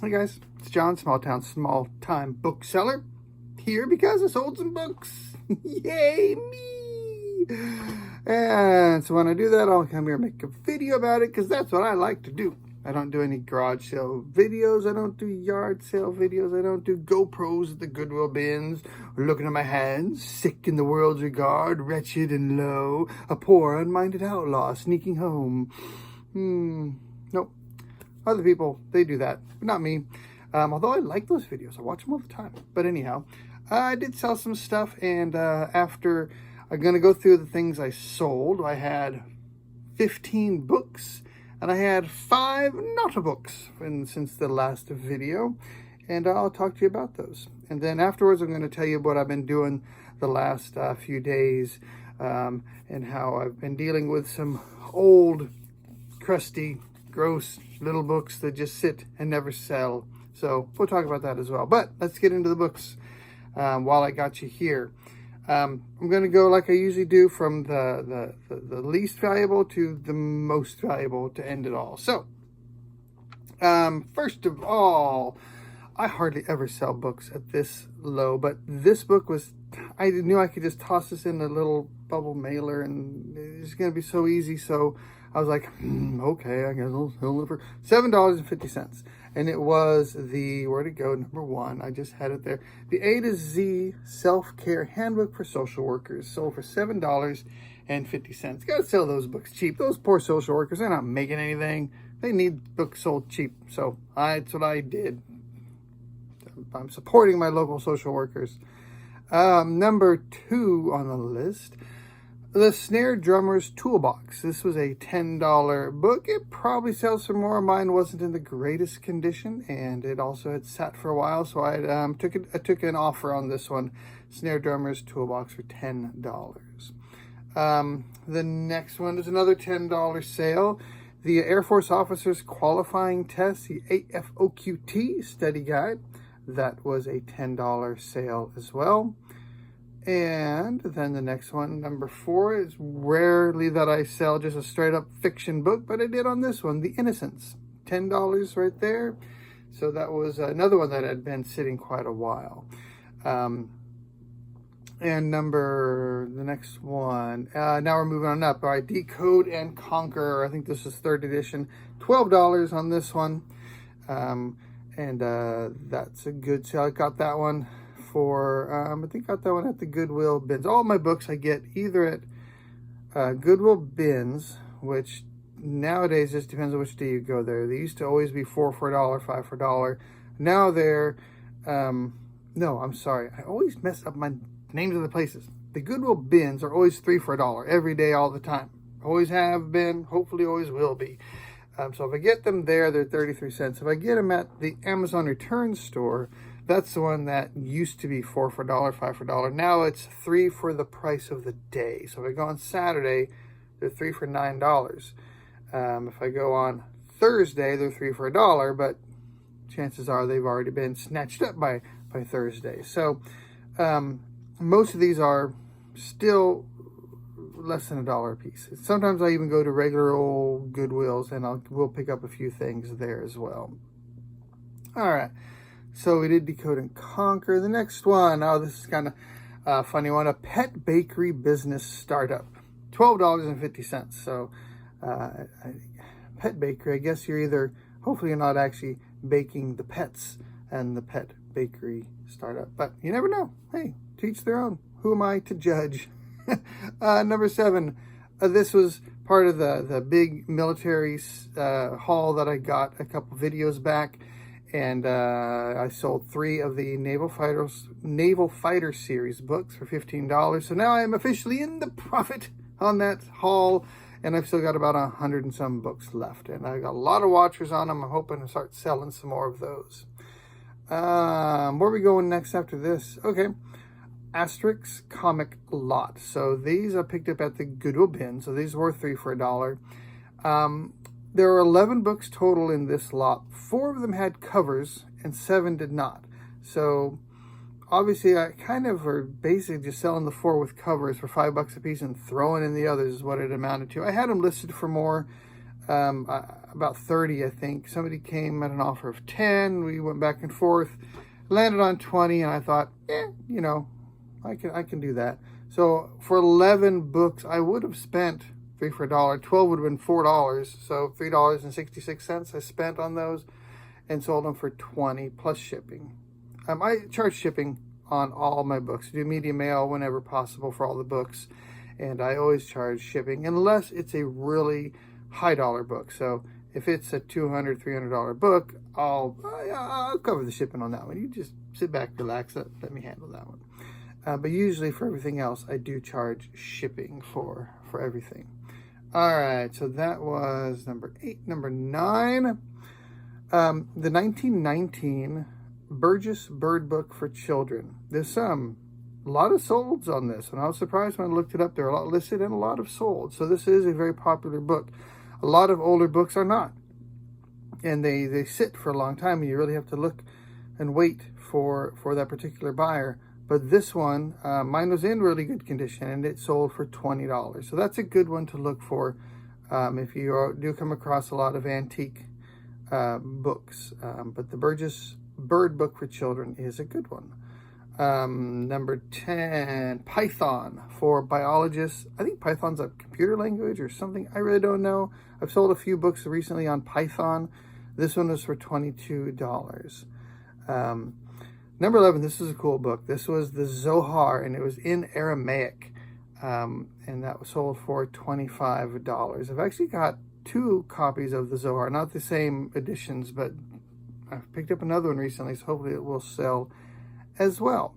Hey guys, it's John, small town, small time bookseller, here because I sold some books. Yay me! And so when I do that, I'll come here and make a video about it because that's what I like to do. I don't do any garage sale videos. I don't do yard sale videos. I don't do GoPros at the Goodwill bins, or looking at my hands, sick in the world's regard, wretched and low, a poor unminded outlaw sneaking home. Nope. Other people, they do that, but not me. Although I like those videos. I watch them all the time. But anyhow, I did sell some stuff, and after I'm going to go through the things I sold, I had 15 books, and I had 5 not books since the last video, and I'll talk to you about those. And then afterwards, I'm going to tell you what I've been doing the last few days, and how I've been dealing with some old, crusty, gross little books that just sit and never sell. So we'll talk about that as well. But let's get into the books while I got you here. I'm going to go like I usually do from the least valuable to the most valuable to end it all. So first of all, I hardly ever sell books at this low, but this book was, I knew I could just toss this in a little bubble mailer and it's going to be so easy. So I was like, okay, I guess I'll sell it for $7.50. And it was the, where'd it go, number 1. I just had it there. The A to Z Self-Care Handbook for Social Workers, sold for $7.50. Got to sell those books cheap. Those poor social workers, they're not making anything. They need books sold cheap. So that's what I did. I'm supporting my local social workers. Number 2 on the list, the Snare Drummer's Toolbox. This was a $10 book. It probably sells for more. Mine wasn't in the greatest condition, and it also had sat for a while, so I took an offer on this one. Snare Drummer's Toolbox for $10. The next one is another $10 sale. The Air Force Officers Qualifying Test, the AFOQT Study Guide. That was a $10 sale as well. And then the next one, number 4, is rarely that I sell just a straight up fiction book, but I did on this one, The Innocents, $10 right there. So that was another one that had been sitting quite a while. And the next one, now we're moving on up. All right, Decode and Conquer. I think this is 3rd edition, $12 on this one. And that's a good sale. I got that one for, I think I got that one at the Goodwill bins. All my books I get either at Goodwill bins, which nowadays just depends on which day you go there. They used to always be 4 for $1, 5 for $1. Now they're, no, I'm sorry. I always mess up my names of the places. The Goodwill bins are always 3 for $1 every day, all the time. Always have been, hopefully always will be. So if I get them there, they're 33 cents. If I get them at the Amazon return store, that's the one that used to be 4 for $1, 5 for $1. Now it's 3 for the price of the day. So if I go on Saturday, they're 3 for $9. If I go on Thursday, they're 3 for $1, but chances are they've already been snatched up by Thursday. So most of these are still less than $1 a piece. Sometimes I even go to regular old Goodwills and we'll pick up a few things there as well. All right. So we did Decode and Conquer. The next one, oh, this is kind of a funny one. A pet bakery business startup, $12.50. So pet bakery, I guess you're either, hopefully you're not actually baking the pets and the pet bakery startup. But you never know. Hey, to each their own. Who am I to judge? Number 7, this was part of the big military haul that I got a couple videos back. And I sold 3 of the Naval Fighter Series books for $15. So now I am officially in the profit on that haul. And I've still got about 100 and some books left. And I got a lot of watchers on them. I'm hoping to start selling some more of those. Where are we going next after this? Okay. Asterix comic lot. So these I picked up at the Goodwill bin. So these were 3 for $1. There are 11 books total in this lot. 4 of them had covers and 7 did not. So obviously I kind of are basically just selling the 4 with covers for $5 a piece and throwing in the others is what it amounted to. I had them listed for more. about 30, I think. Somebody came at an offer of 10. We went back and forth, landed on 20, and I thought, you know, I can do that. So for 11 books, I would have spent 3 for $1. 12 would have been $4. So $3.66 I spent on those, and sold them for 20 plus shipping. I charge shipping on all my books. I do media mail whenever possible for all the books, and I always charge shipping unless it's a really high dollar book. So if it's a $200, $300 book, I'll cover the shipping on that one. You just sit back, relax, let me handle that one. But usually for everything else, I do charge shipping for everything. All right, so that was number 8. Number 9, the 1919 Burgess Bird Book for Children. There's a lot of solds on this, and I was surprised when I looked it up. There are a lot listed and a lot of sold. So this is a very popular book. A lot of older books are not, and they sit for a long time, and you really have to look and wait for that particular buyer. But this one, mine was in really good condition, and it sold for $20. So that's a good one to look for if you do come across a lot of antique books. But the Burgess Bird Book for Children is a good one. Number 10, Python for Biologists. I think Python's a computer language or something. I really don't know. I've sold a few books recently on Python. This one was for $22. Number 11, this is a cool book. This was the Zohar, and it was in Aramaic, and that was sold for $25. I've actually got 2 copies of the Zohar, not the same editions, but I've picked up another one recently, so hopefully it will sell as well.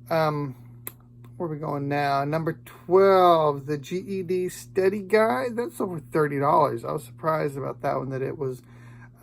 Where are we going now? Number 12, the GED Study Guide. That's over $30. I was surprised about that one, that it was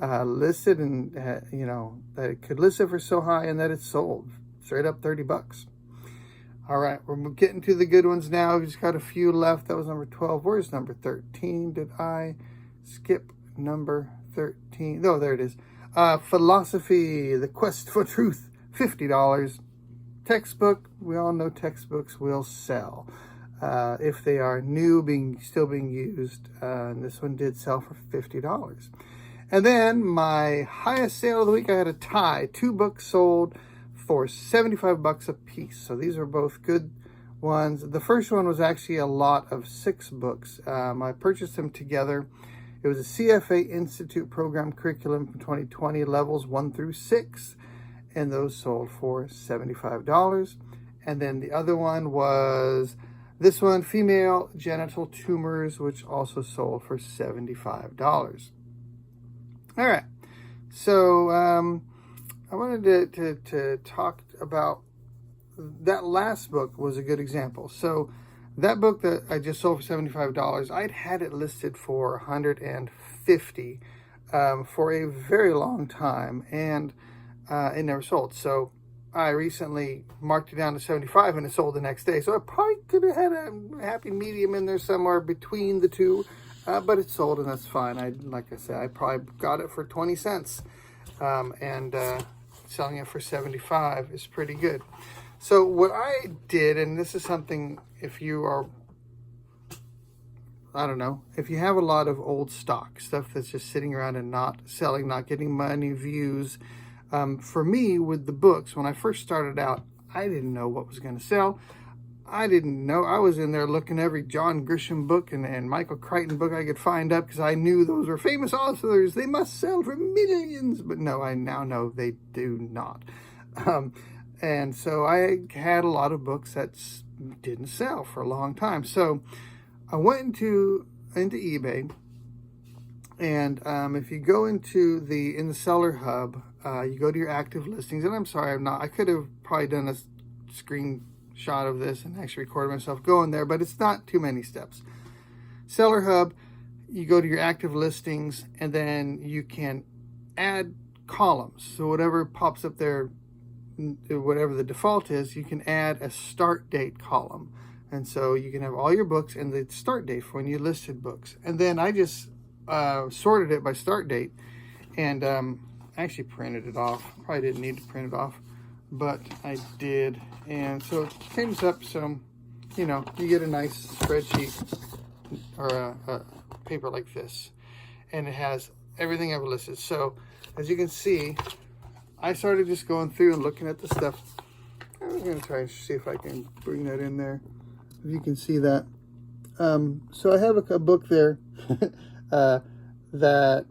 listed, and you know, that it could list it for so high, and that it's sold straight up $30. All right, we're getting to the good ones now. We've just got a few left. That was number 12. Where's number 13? Did I skip number 13? No, there it is. Philosophy, The Quest for Truth, $50. Textbook, we all know textbooks will sell if they are new, still being used. And this one did sell for $50. And then my highest sale of the week, I had a tie. 2 books sold for $75 a piece. So these are both good ones. The first one was actually a lot of 6 books. I purchased them together. It was a CFA Institute program curriculum from 2020, levels 1 through 6. And those sold for $75. And then the other one was this one, Female Genital Tumours, which also sold for $75. All right, so I wanted to talk about that last book. Was a good example. So that book that I just sold for $75, I'd had it listed for $150 for a very long time, and it never sold. So I recently marked it down to $75, and it sold the next day. So I probably could have had a happy medium in there somewhere between the two. But it sold, and that's fine. Like I said, I probably got it for 20 cents, and selling it for 75 is pretty good. So what I did, and this is something, if you are, I don't know, if you have a lot of old stock, stuff that's just sitting around and not selling, not getting many views, for me, with the books, when I first started out, I didn't know what was going to sell. I didn't know. I was in there looking every John Grisham book and Michael Crichton book I could find up, because I knew those were famous authors. They must sell for millions. But no, I now know they do not. And so I had a lot of books that didn't sell for a long time. So I went into eBay, and if you go into in the seller hub, you go to your active listings. And I'm sorry, I could have probably done a screenshot of this and actually recorded myself going there, but it's not too many steps. Seller hub, you go to your active listings, and then you can add columns. So whatever pops up there, whatever the default is, you can add a start date column. And so you can have all your books and the start date for when you listed books. And then I just sorted it by start date, and actually printed it off. Probably didn't need to print it off, but I did. And so it comes up, so you know, you get a nice spreadsheet or a paper like this. and it has everything I've listed. So as you can see, I started just going through and looking at the stuff. I'm going to try and see if I can bring that in there. If you can see that. So I have a book there that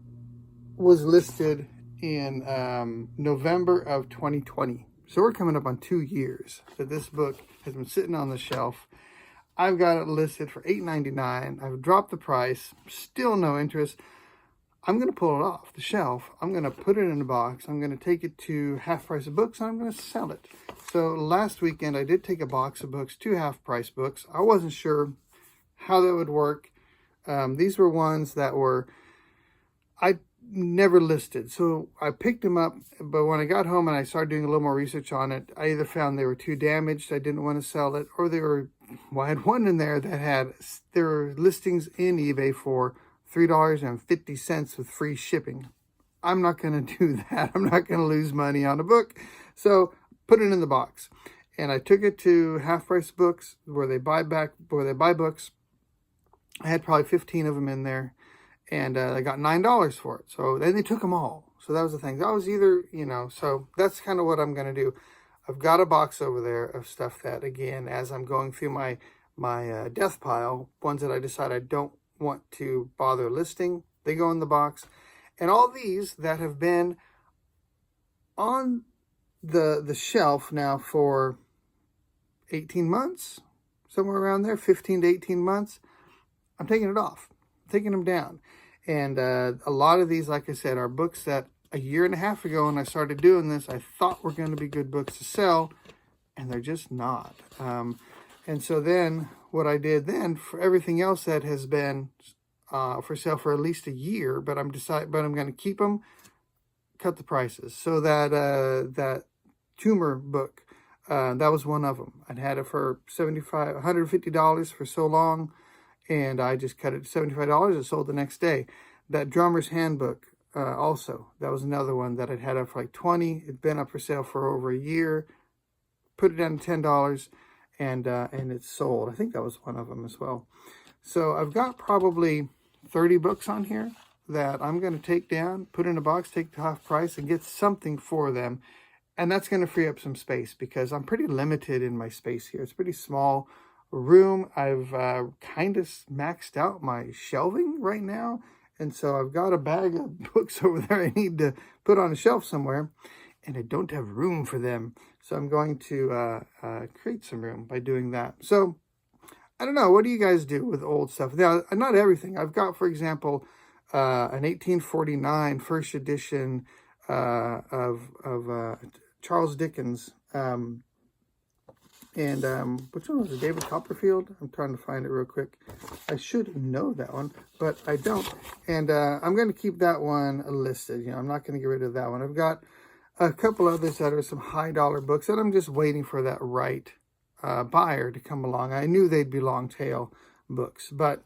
was listed in November of 2020. So we're coming up on 2 years that this book has been sitting on the shelf. I've got it listed for $8.99. I've dropped the price, still no interest. I'm going to pull it off the shelf. I'm going to put it in a box. I'm going to take it to Half Price of Books, and I'm going to sell it. So last weekend, I did take a box of books to Half Price Books. I wasn't sure how that would work. These were ones that I never listed. So I picked them up, but when I got home and I started doing a little more research on it, I either found they were too damaged, I didn't want to sell it, or I had one in there that there were listings in eBay for $3.50 with free shipping. I'm not going to do that. I'm not going to lose money on a book. So put it in the box. And I took it to Half Price Books where they buy books. I had probably 15 of them in there, and I got $9 for it. So then they took them all. So that was the thing. That was either, so that's kind of what I'm going to do. I've got a box over there of stuff that, again, as I'm going through my death pile, ones that I decide I don't want to bother listing, they go in the box. And all these that have been on the shelf now for 18 months, somewhere around there, 15 to 18 months, I'm taking it off, taking them down. And a lot of these, like I said, are books that a year and a half ago when I started doing this, I thought were going to be good books to sell, and they're just not. And so then what I did then for everything else that has been for sale for at least a year, but I'm going to keep them, cut the prices. So that Tumours book, that was one of them. I'd had it for $150 for so long, and I just cut it to $75. It sold the next day. That Drummer's Handbook, also, that was another one that I'd had up for like $20. It'd been up for sale for over a year. Put it down to $10, and it's sold. I think that was one of them as well. So I've got probably 30 books on here that I'm going to take down, put in a box, take to Half Price, and get something for them. And that's going to free up some space because I'm pretty limited in my space here. It's a pretty small room. I've kind of maxed out my shelving right now. And so I've got a bag of books over there I need to put on a shelf somewhere. And I don't have room for them. So I'm going to create some room by doing that. So I don't know. What do you guys do with old stuff? Now, not everything. I've got, for example, an 1849 first edition of Charles Dickens. Which one was it? David Copperfield? I'm trying to find it real quick. I should know that one, but I don't. And I'm going to keep that one listed. I'm not going to get rid of that one. I've got a couple others that are some high dollar books that I'm just waiting for that right buyer to come along. I knew they'd be long tail books, but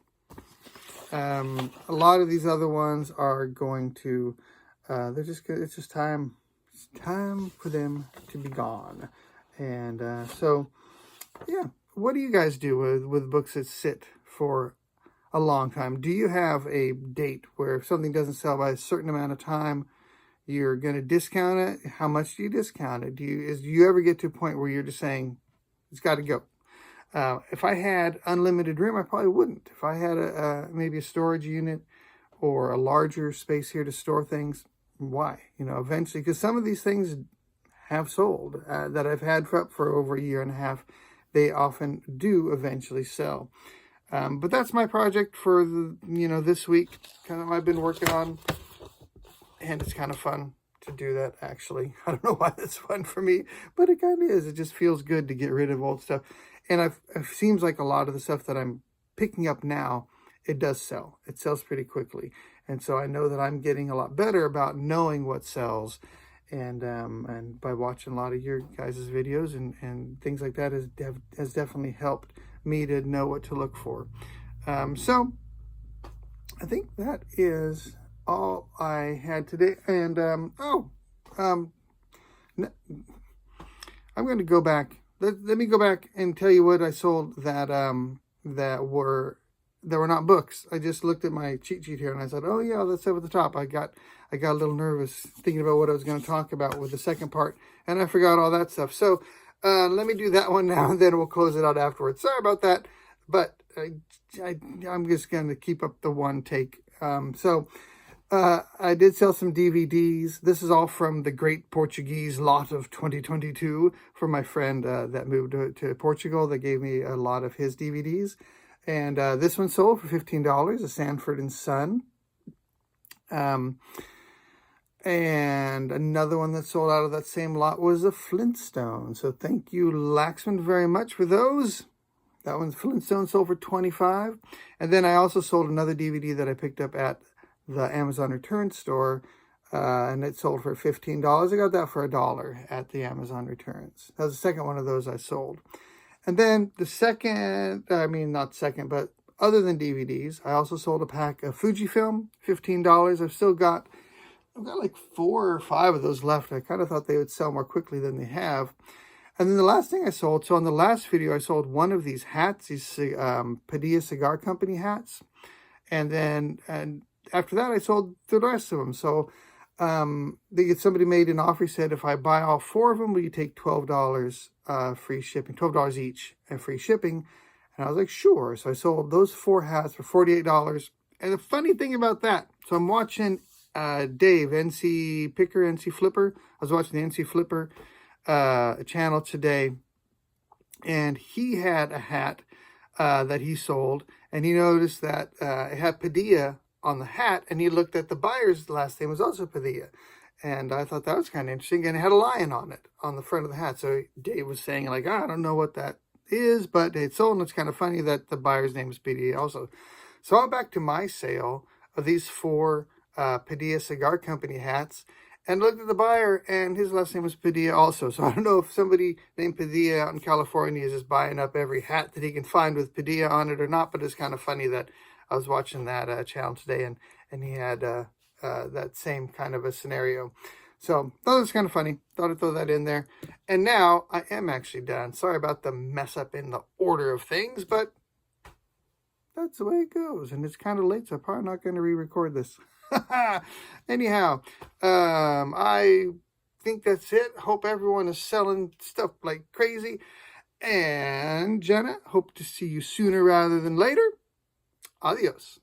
a lot of these other ones are going to, it's just time. It's time for them to be gone. And so, yeah, what do you guys do with books that sit for a long time? Do you have a date where if something doesn't sell by a certain amount of time, you're going to discount it? How much do you discount it? Do you ever get to a point where you're just saying, it's got to go? If I had unlimited room, I probably wouldn't. If I had maybe a storage unit or a larger space here to store things, why? Eventually, because some of these things have sold that I've had for over a year and a half. They often do eventually sell. But that's my project for this week. Kind of I've been working on, and it's kind of fun to do that, actually. I don't know why that's fun for me, but it kind of is. It just feels good to get rid of old stuff. And it seems like a lot of the stuff that I'm picking up now, it does sell. It sells pretty quickly. And so I know that I'm getting a lot better about knowing what sells. And by watching a lot of your guys' videos and things like that has definitely helped me to know what to look for. So I think that is all I had today. And I'm going to go back. Let me go back and tell you what I sold that that were not books. I just looked at my cheat sheet here and I said, oh yeah, that's up at the top. I got a little nervous thinking about what I was going to talk about with the second part, and I forgot all that stuff. So let me do that one now, and then we'll close it out afterwards. Sorry about that, but I'm just going to keep up the one take. I did sell some DVDs. This is all from the Great Portuguese Lot of 2022 from my friend that moved to Portugal. That gave me a lot of his DVDs. And this one sold for $15, a Sanford and Son. And another one that sold out of that same lot was a Flintstone. So thank you, Laxman, very much for those. That one's Flintstone, sold for $25. And then I also sold another DVD that I picked up at the Amazon return store, and it sold for $15. I got that for $1 at the Amazon returns. That was the second one of those I sold. And then the second, not second, but other than DVDs, I also sold a pack of Fujifilm, $15. I've got like 4 or 5 of those left. I kind of thought they would sell more quickly than they have. And then the last thing I sold, so on the last video, I sold one of these hats, these Padilla Cigar Company hats. And after that, I sold the rest of them. So somebody made an offer. He said, if I buy all 4 of them, will you take $12 free shipping, $12 each and free shipping? And I was like, sure. So I sold those 4 hats for $48. And the funny thing about that, so I'm watching Dave, NC Flipper. I was watching the NC Flipper channel today. And he had a hat that he sold. And he noticed that it had Padilla on the hat, and he looked at the buyer's last name was also Padilla, and I thought that was kind of interesting, and it had a lion on it on the front of the hat. So Dave was saying like, I don't know what that is, but it's sold, and it's kind of funny that the buyer's name is Padilla also. So I went back to my sale of these 4 Padilla Cigar Company hats and looked at the buyer, and his last name was Padilla also. So I don't know if somebody named Padilla out in California is just buying up every hat that he can find with Padilla on it or not, but it's kind of funny that I was watching that channel today, and he had that same kind of a scenario. So that was kind of funny. Thought I'd throw that in there. And now I am actually done. Sorry about the mess up in the order of things, but that's the way it goes. And it's kind of late, so I'm probably not going to re-record this. Anyhow, I think that's it. Hope everyone is selling stuff like crazy. And Jenna, hope to see you sooner rather than later. Adios.